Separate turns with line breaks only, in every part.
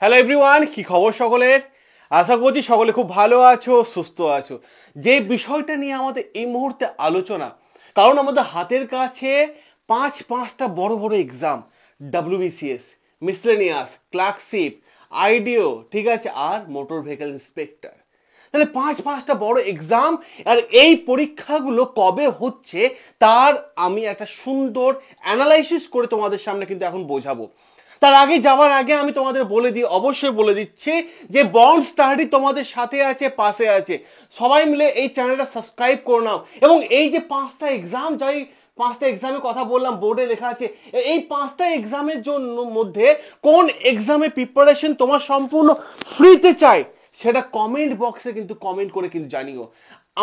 Hello everyone, কি খবর সকলের? আশা করছি সকলে খুব ভালো আছো, সুস্থ আছো। যে বিষয়টা নিয়ে আমাদের এই মুহূর্তে আলোচনা, কারণ আমাদের হাতের কাছে পাঁচটা বড় বড় এক্সাম, ডাব্লিউবিসিএস, মিসলেনিয়াস, ক্লার্কশিপ, আইডিও, ঠিক আছে, আর মোটর ভেহিকল ইন্সপেক্টর। তাহলে পাঁচটা বড় এক্সাম, আর এই পরীক্ষাগুলো কবে হচ্ছে তার আমি একটা সুন্দর অ্যানালাইসিস করে তোমাদের সামনে কিন্তু এখন বোঝাবো। তার আগে যাওয়ার আগে আমি তোমাদের বলে দিই, অবশ্যই বলে দিচ্ছি যে বন্ড স্টাডি তোমাদের সাথে আছে, পাশে আছে। সবাই মিলে এই চ্যানেলটা সাবস্ক্রাইব করে নাও। এবং এই যে পাঁচটা এক্সাম, যাই পাঁচটা এক্সামের কথা বললাম, বোর্ডে লেখা আছে, এই পাঁচটা এক্সামের জন্য মধ্যে কোন এক্সামের প্রিপারেশন তোমার সম্পূর্ণ ফ্রিতে চাই সেটা কমেন্ট বক্সে কিন্তু কমেন্ট করে কিন্তু জানিও।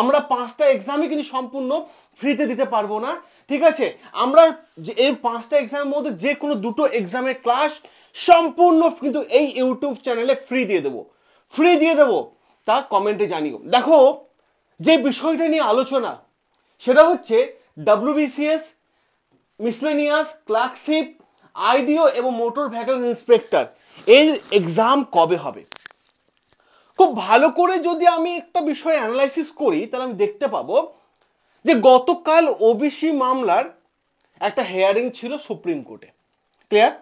আমরা পাঁচটা এক্সামই কিন্তু সম্পূর্ণ ফ্রিতে দিতে পারবো না, ঠিক আছে। আমরা এই পাঁচটা এক্সামের মধ্যে যে কোনো দুটো এক্সামের ক্লাস সম্পূর্ণ কিন্তু এই ইউটিউব চ্যানেলে ফ্রি দিয়ে দেবো, তা কমেন্টে জানিও। দেখো, যে বিষয়টা নিয়ে আলোচনা সেটা হচ্ছে ডাব্লিউবিসিএস, মিসলেনিয়াস, ক্লার্কশিপ, আইডিও এবং মোটর ভেহিকল ইন্সপেক্টর, এই এক্সাম কবে হবে। খুব ভালো করে যদি আমি একটা বিষয় অ্যানালাইসিস করি তাহলে আমি দেখতে পাবো যে গতকাল ওবিসি মামলার একটা হেয়ারিং ছিল সুপ্রিম কোর্টে, ক্লিয়ার?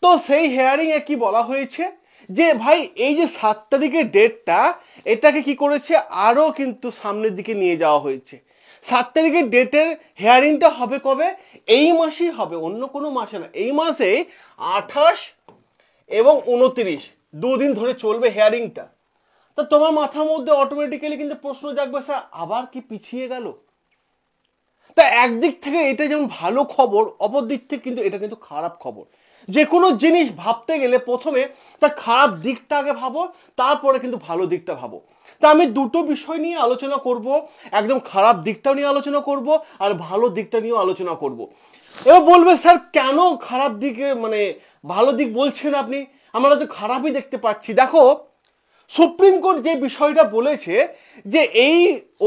তো সেই হেয়ারিং এ কি বলা হয়েছে যে ভাই এই যে 7 তারিখের ডেটটা, এটাকে কি করেছে আরো কিন্তু সামনের দিকে নিয়ে যাওয়া হয়েছে। 7 তারিখের ডেটের হেয়ারিংটা হবে কবে? এই মাসেই হবে, অন্য কোনো মাসে না, এই মাসে 28 এবং 29, দুদিন ধরে চলবে হেয়ারিংটা। তা তোমার মাথার মধ্যে অটোমেটিক্যালি কিন্তু প্রশ্ন জাগবে, স্যার আবার কি পিছিয়ে গেল? তা একদিক থেকে এটা যেমন ভালো খবর, অপর দিক থেকে কিন্তু এটা কিন্তু খারাপ খবর। যে কোনো জিনিস ভাবতে গেলে প্রথমে তার খারাপ দিকটা আগে ভাবো, তারপরে কিন্তু ভালো দিকটা ভাবো। তা আমি দুটো বিষয় নিয়ে আলোচনা করব, একদম খারাপ দিকটাও নিয়ে আলোচনা করব আর ভালো দিকটা নিয়েও আলোচনা করব। এবার বলবে স্যার কেন খারাপ দিকে, মানে ভালো দিক বলছেন আপনি, আমরা তো খারাপই দেখতে পাচ্ছি। দেখো, সুপ্রিম কোর্ট যে বিষয়টা বলেছে যে এই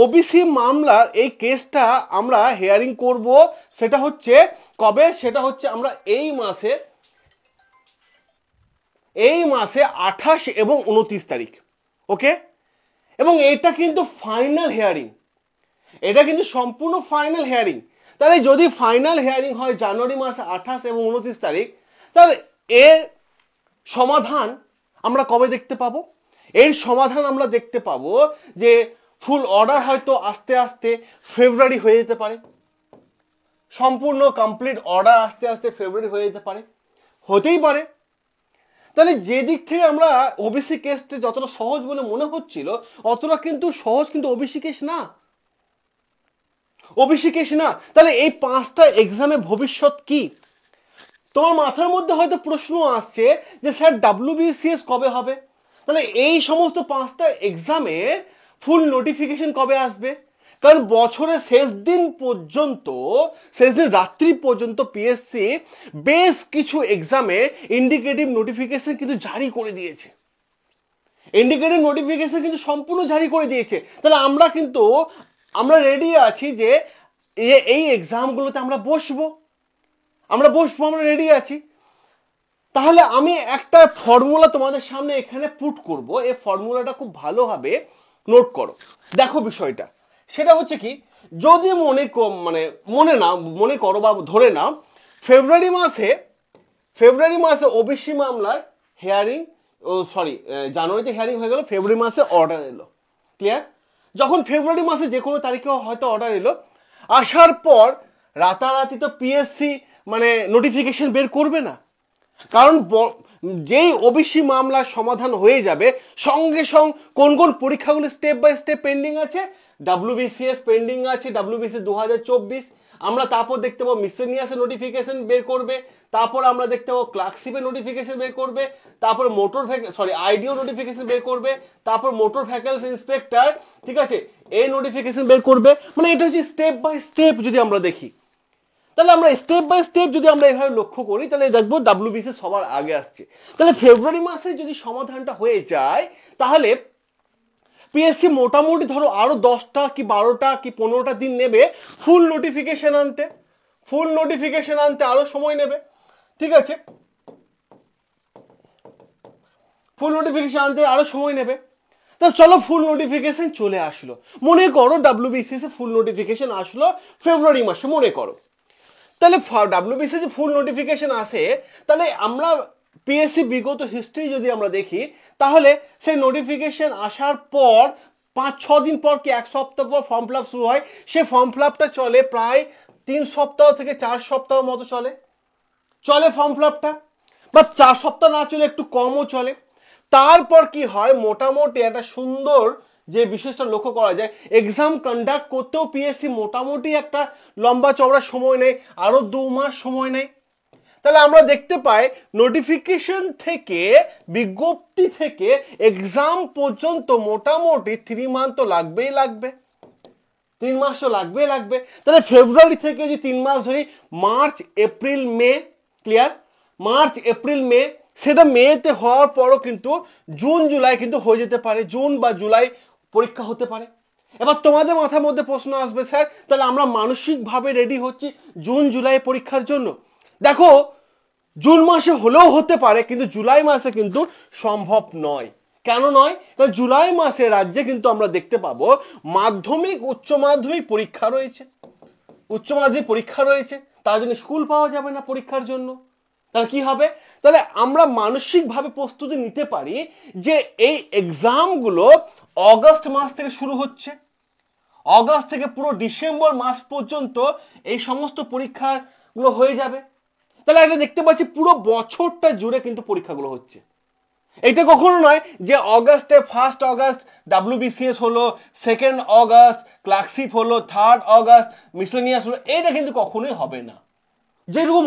ওবিসি মামলার এই কেসটা আমরা হিয়ারিং করব, সেটা হচ্ছে কবে? সেটা হচ্ছে আমরা এই মাসে 28 এবং 29 তারিখ, ওকে। এবং এটা কিন্তু ফাইনাল হিয়ারিং, এটা কিন্তু সম্পূর্ণ ফাইনাল হিয়ারিং। তাহলে যদি ফাইনাল হিয়ারিং হয় জানুয়ারি মাসে 28 এবং 29 তারিখ, তাহলে এর সমাধান আমরা কবে দেখতে পাবো? এর সমাধান আমরা দেখতে পাবো যে ফুল অর্ডার হয়তো আস্তে আস্তে ফেব্রুয়ারি হয়ে যেতে পারে, সম্পূর্ণ কমপ্লিট অর্ডার আস্তে আস্তে ফেব্রুয়ারি হয়ে যেতে পারে, হতেই পারে। তাহলে যে দিক থেকে আমরা ওবিসি কেসটা যতটা সহজ বলে মনে হচ্ছিল, অতটা কিন্তু সহজ কিন্তু ওবিসি কেস না, ওবিসি কেস না। তাহলে এই পাঁচটা এক্সামে ভবিষ্যৎ কি? তোমার মাথার মধ্যে হয়তো প্রশ্ন আসছে যে স্যার ডাব্লিউবিসিএস কবে হবে? তাহলে এই সমস্ত পাঁচটা এক্সামের ফুল নোটিফিকেশন কবে আসবে? কারণ বছরের শেষ দিন পর্যন্ত, শেষ দিন রাত্রি পর্যন্ত পিএসসি বেশ কিছু এক্সামে ইন্ডিকেটিভ নোটিফিকেশন কিন্তু জারি করে দিয়েছে, ইন্ডিকেটিভ নোটিফিকেশন কিন্তু সম্পূর্ণ জারি করে দিয়েছে। তাহলে আমরা রেডি আছি যে এই এক্সামগুলোতে আমরা বসবো, আমরা রেডি আছি। তাহলে আমি একটা ফর্মুলা তোমাদের সামনে এখানে পুট করব, এই ফর্মুলাটা খুব ভালোভাবে নোট করো। দেখো বিষয়টা সেটা হচ্ছে কি, যদি মনে করো বা ধরে নাও ফেব্রুয়ারি মাসে ওবিসি মামলার হিয়ারিং, জানুয়ারিতে হিয়ারিং হয়ে গেল, ফেব্রুয়ারি মাসে অর্ডার এলো, ক্লিয়ার? যখন ফেব্রুয়ারি মাসে যে কোনো তারিখে হয়তো অর্ডার এলো, আসার পর রাতারাতি তো পিএসসি নোটিফিকেশন বের করবে না। কারণ যেই ওবিসি মামলার সমাধান হয়ে যাবে, সঙ্গে সঙ্গে কোন কোন পরীক্ষাগুলো স্টেপ বাই স্টেপ পেন্ডিং আছে, ডাব্লিউবিসিএস পেন্ডিং আছে, ডাব্লিউবিসি 2024, আমরা তারপর দেখতে পাবো মিসেলিনিয়াসের নোটিফিকেশন বের করবে, তারপর আমরা দেখতে পাবো ক্লার্কশিপের নোটিফিকেশন বের করবে, তারপর আইডিও নোটিফিকেশন বের করবে, তারপর মোটর ভেহিকল ইন্সপেক্টর, ঠিক আছে, এই নোটিফিকেশন বের করবে। এটা হচ্ছে স্টেপ বাই স্টেপ যদি আমরা দেখি, তাহলে আমরা স্টেপ বাই স্টেপ যদি আমরা এভাবে লক্ষ্য করি, তাহলে দেখবো ডাব্লিউবিসি সবার আগে আসছে। তাহলে ফেব্রুয়ারি মাসে যদি সমাধানটা হয়ে যায়, তাহলে পিএসসি মোটামুটি ধরো আরো 10টা কি 12টা কি 15টা দিন নেবে ফুল নোটিফিকেশন আনতে আরো সময় নেবে, ঠিক আছে। ফুল নোটিফিকেশন আনতে আরো সময় নেবে। তা চলো ফুল নোটিফিকেশন চলে আসলো, মনে করো ডাব্লিউবিসিএস এ ফুল নোটিফিকেশন আসলো ফেব্রুয়ারি মাসে, মনে করো। তাহলে ডাব্লিউবিসিএস এ ফুল নোটিফিকেশন আসে, তাহলে আমরা পিএসসি বিগত হিস্ট্রি যদি আমরা দেখি, তাহলে সেই নোটিফিকেশন আসার পর 5-6 দিন পর কি 1 সপ্তাহ পর ফর্ম ফিল আপ শুরু হয়। সে ফর্ম ফিল আপটা চলে প্রায় 3 সপ্তাহ থেকে 4 সপ্তাহ মতো চলে ফর্ম ফিল আপটা, বা 4 সপ্তাহ না চলে একটু কমও চলে। তারপর কি হয়, মোটামুটি একটা সুন্দর যে বিশেষটা লক্ষ্য করা যায়, এক্সাম কন্ডাক্ট করতেও পিএসসি মোটামুটি একটা লম্বা চওড়া সময় নেয়, আরো 2 মাস সময় নেয়। তাহলে আমরা দেখতে পাই নোটিফিকেশন থেকে, বিজ্ঞপ্তি থেকে এক্সাম পর্যন্ত মোটামুটি 3 মান্থ তো লাগবে, 3 মাস তো লাগবে। তাহলে ফেব্রুয়ারি থেকে যে 3 মাস ধরি, March April May, clear, March April May, সেটা মেতে হওয়ার পরও কিন্তু জুন জুলাই কিন্তু হয়ে যেতে পারে, জুন বা জুলাই পরীক্ষা হতে পারে। এবার তোমাদের মাথার মধ্যে প্রশ্ন আসবে, স্যার তাহলে আমরা মানসিকভাবে রেডি হচ্ছি জুন জুলাই পরীক্ষার জন্য। দেখো, জুন মাসে হলেও হতে পারে, কিন্তু জুলাই মাসে কিন্তু সম্ভব নয়। কেন নয়? কারণ জুলাই মাসে রাজ্যে কিন্তু আমরা দেখতে পাবো মাধ্যমিক উচ্চ মাধ্যমিক পরীক্ষা রয়েছে, তার জন্য স্কুল পাওয়া যাবে না পরীক্ষার জন্য। তাহলে কি হবে? তাহলে আমরা মানসিকভাবে প্রস্তুতি নিতে পারি যে এই এক্সামগুলো অগস্ট মাস থেকে শুরু হচ্ছে, অগস্ট থেকে পুরো ডিসেম্বর মাস পর্যন্ত এই সমস্ত পরীক্ষাগুলো হয়ে যাবে। তাহলে একটা দেখতে পাচ্ছি পুরো বছরটা জুড়ে কিন্তু পরীক্ষাগুলো হচ্ছে। এটা কখনো নয় যে অগাস্টে 1 অগাস্ট ডাব্লিউবিসিএস হলো, 2 অগাস্ট ক্লার্কশিপ হলো, 3 অগাস্ট মিসলেনিয়াস হলো, এটা কিন্তু কখনোই হবে না। যেটুকু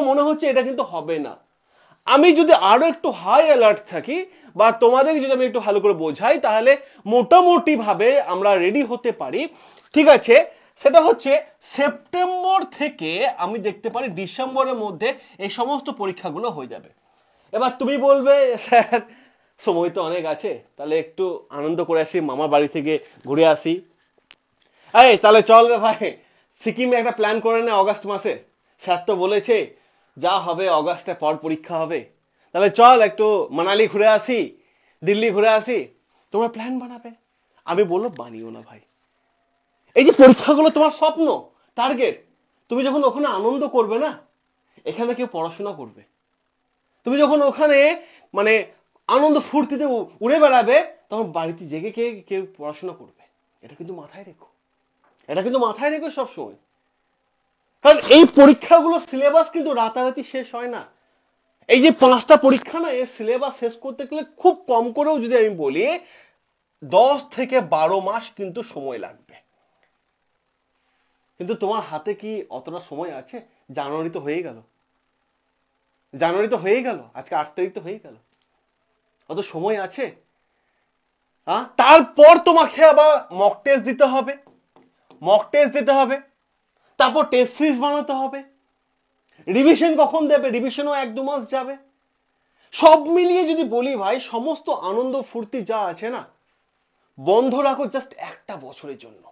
মনে হচ্ছে এটা কিন্তু হবে না। আমি যদি আরো একটু হাই অ্যালার্ট থাকি, বা তোমাদেরকে যদি আমি একটু ভালো করে বোঝাই, তাহলে মোটামুটি ভাবে আমরা রেডি হতে পারি। ঠিক আছে, সেটা হচ্ছে সেপ্টেম্বর থেকে আমি দেখতে পারি ডিসেম্বরের মধ্যে এই সমস্ত পরীক্ষাগুলো হয়ে যাবে। এবার তুমি বলবে, স্যার সময় তো অনেক আছে, তাহলে একটু আনন্দ করে আসি, মামার বাড়ি থেকে ঘুরে আসি। এই তাহলে চল রে ভাই, সিকিমে একটা প্ল্যান করে নে অগাস্ট মাসে, স্যার তো বলেছে যা হবে অগাস্টে পর পরীক্ষা হবে, তাহলে চল একটু মানালি ঘুরে আসি, দিল্লি ঘুরে আসি। তোমরা প্ল্যান বানাবে, আমি বললো বানিও না ভাই। এই যে পরীক্ষাগুলো তোমার স্বপ্ন, টার্গেট, তুমি যখন ওখানে আনন্দ করবে না, এখানে কেউ পড়াশোনা করবে। তুমি যখন ওখানে মানে আনন্দ ফুর্তিতে উড়ে বেড়াবে, তখন বাড়িতে জেগে কেউ পড়াশোনা করবে। এটা কিন্তু মাথায় রেখো সবসময়। কারণ এই পরীক্ষাগুলো সিলেবাস কিন্তু রাতারাতি শেষ হয় না। এই যে 5টা পরীক্ষা না, এর সিলেবাস শেষ করতে গেলে খুব কম করেও যদি আমি বলি 10 থেকে 12 মাস কিন্তু সময় লাগবে। কিন্তু তোমার হাতে কি অতটা সময় আছে? জানুয়ারি তো হয়ে গেল, আজকে 8 তারিখ তো হয়ে গেল, অত সময় আছে? তারপর তোমাকে আবার মক টেস্ট দিতে হবে, তারপর টেস্ট সিরিজ বানাতে হবে, রিভিশন কখন দেবে? রিভিশনও 1-2 মাস যাবে। সব মিলিয়ে যদি বলি ভাই, সমস্ত আনন্দ ফুর্তি যা আছে না, বন্ধ রাখো জাস্ট 1টা বছরের জন্য।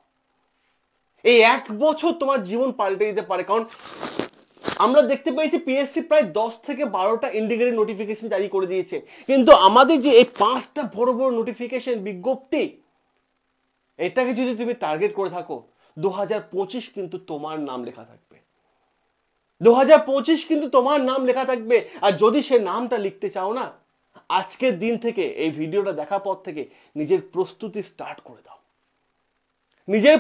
এই 1 বছর তোমার জীবন পাল্টে দিতে পারে। কারণ আমরা দেখতে পেয়েছি পিএসসি প্রায় 10 থেকে 12টা ইন্ডিকেটিভ নোটিফিকেশন জারি করে দিয়েছে, কিন্তু আমাদের যে এই 5টা বড় বড় নোটিফিকেশন বিজ্ঞপ্তি, এটাকে যদি তুমি টার্গেট করে থাকো, 2025 কিন্তু তোমার নাম লেখা থাকবে। 2025 কিন্তু তোমার নাম লেখা থাকবে। আর যদি সে নামটা লিখতে চাও না, আজকের দিন থেকে, এই ভিডিওটা দেখার পর থেকে নিজের প্রস্তুতি স্টার্ট করে দাও, নিজের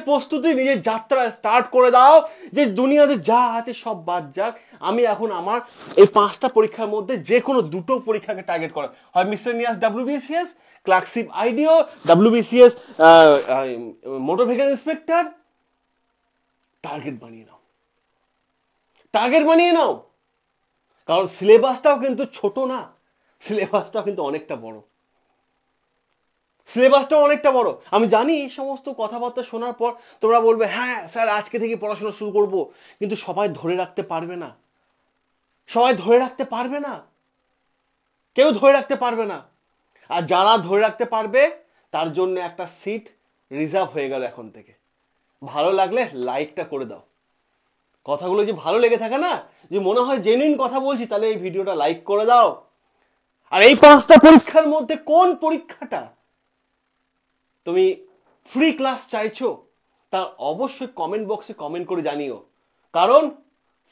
যাত্রা স্টার্ট করে দাও, যে দুনিয়াতে যা আছে সব বাদ যাক, আমি এখন আমার এই 5টা পরীক্ষার মধ্যে যে কোনো 2টো পরীক্ষাকে টার্গেট করো, হয় miscellaneous WBCS, clerkship IDO, WBCS motor vehicle inspector. Target বানিয়ে নাও, কারণ সিলেবাসটাও কিন্তু ছোট না, সিলেবাসটাও কিন্তু অনেকটা বড়। আমি জানি এই সমস্ত কথাবার্তা শোনার পর তোমরা বলবে, হ্যাঁ স্যার আজকে থেকে পড়াশোনা শুরু করব, কিন্তু সবাই ধরে রাখতে পারবে না, কেউ ধরে রাখতে পারবে না। আর যারা ধরে রাখতে পারবে, তার জন্য একটা সিট রিজার্ভ হয়ে গেল এখন থেকে। ভালো লাগলে লাইকটা করে দাও। কথাগুলো যে ভালো লেগে থাকে না, যে মনে হয় জেনুইন কথা বলছি, তাহলে এই ভিডিওটা লাইক করে দাও। আর এই 5টা পরীক্ষার মধ্যে কোন পরীক্ষাটা তুমি ফ্রি ক্লাস চাইছো তা অবশ্যই কমেন্ট বক্সে কমেন্ট করে জানিও। কারণ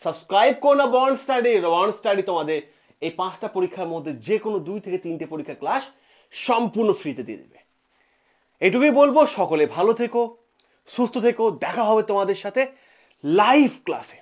সাবস্ক্রাইব করো না বন্ড স্টাডি তোমাদের এই 5টা পরীক্ষার মধ্যে যে কোনো 2 থেকে 3টে পরীক্ষা ক্লাস সম্পূর্ণ ফ্রিতে দিয়ে দেবে। এটুকুই বলবো, সকলে ভালো থেকো, সুস্থ থেকো, দেখা হবে তোমাদের সাথে লাইভ ক্লাসে।